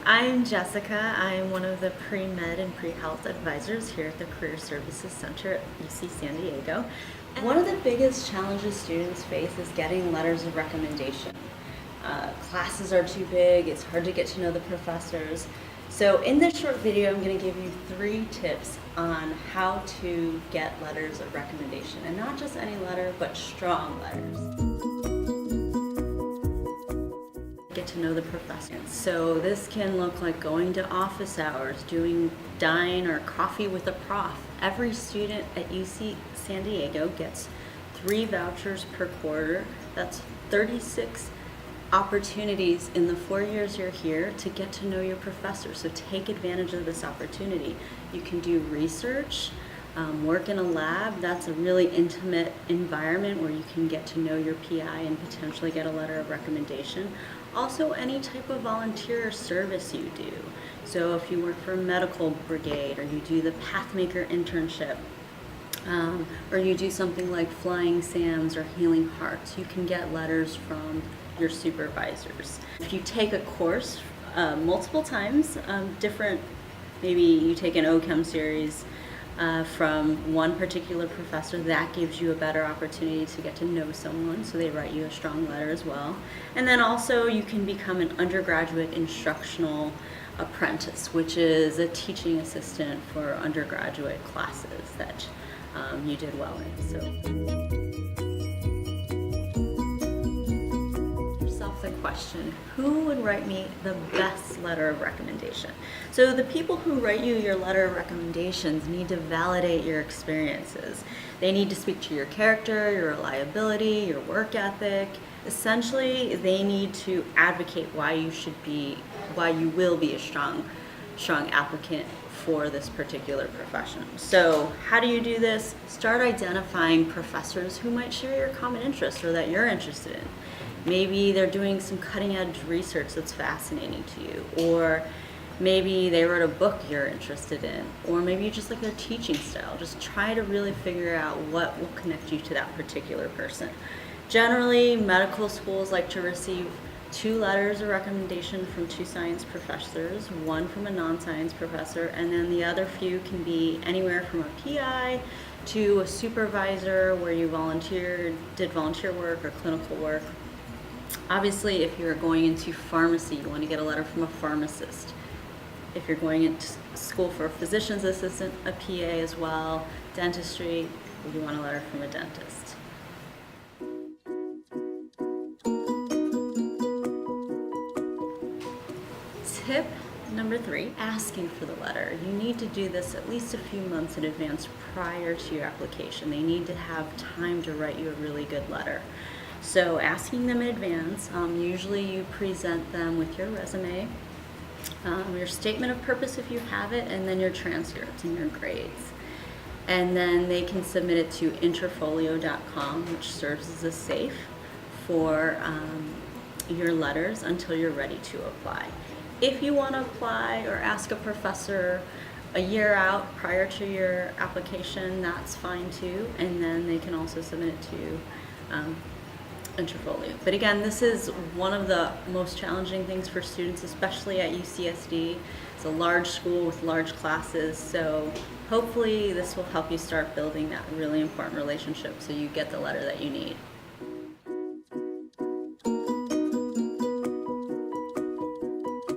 I'm Jessica. I'm one of the pre-med and pre-health advisors here at the Career Services Center at UC San Diego. One of the biggest challenges students face is getting letters of recommendation. Classes are too big, it's hard to get to know the professors. So in this short video, I'm going to give you 3 tips on how to get letters of recommendation. And not just any letter, but strong letters. Get to know the professor. So this can look like going to office hours, doing dine or coffee with a prof. Every student at UC San Diego gets 3 vouchers per quarter. That's 36 opportunities in the 4 years you're here to get to know your professor. So take advantage of this opportunity. You can do research, work in a lab. That's a really intimate environment where you can get to know your PI and potentially get a letter of recommendation. Also, any type of volunteer service you do. So if you work for a medical brigade, or you do the Pathmaker internship, or you do something like Flying Sam's or Healing Hearts, you can get letters from your supervisors. If you take a course multiple times, maybe you take an OChem series from one particular professor, that gives you a better opportunity to get to know someone, so they write you a strong letter as well. And then also you can become an undergraduate instructional apprentice, which is a teaching assistant for undergraduate classes that you did well in. So. The question, who would write me the best letter of recommendation? So the people who write you your letter of recommendations need to validate your experiences. They need to speak to your character, your reliability, your work ethic. Essentially, they need to advocate why you will be a strong applicant for this particular profession. So how do you do this? Start identifying professors who might share your common interests or that you're interested in. Maybe they're doing some cutting edge research that's fascinating to you, or maybe they wrote a book you're interested in, or maybe you just like their teaching style. Just try to really figure out what will connect you to that particular person. Generally, medical schools like to receive 2 letters of recommendation from 2 science professors, 1 from a non-science professor, and then the other few can be anywhere from a PI to a supervisor where you did volunteer work or clinical work. Obviously, if you're going into pharmacy, you want to get a letter from a pharmacist. If you're going into school for a physician's assistant, a PA as well. Dentistry, you want a letter from a dentist. Tip number 3, asking for the letter. You need to do this at least a few months in advance prior to your application. They need to have time to write you a really good letter. So asking them in advance, usually you present them with your resume, your statement of purpose if you have it, and then your transcripts and your grades. And then they can submit it to interfolio.com, which serves as a safe for your letters until you're ready to apply. If you want to apply or ask a professor a year out prior to your application, that's fine too, and then they can also submit it to Interfolio. But again, this is one of the most challenging things for students, especially at UCSD. It's a large school with large classes, so hopefully this will help you start building that really important relationship so you get the letter that you need.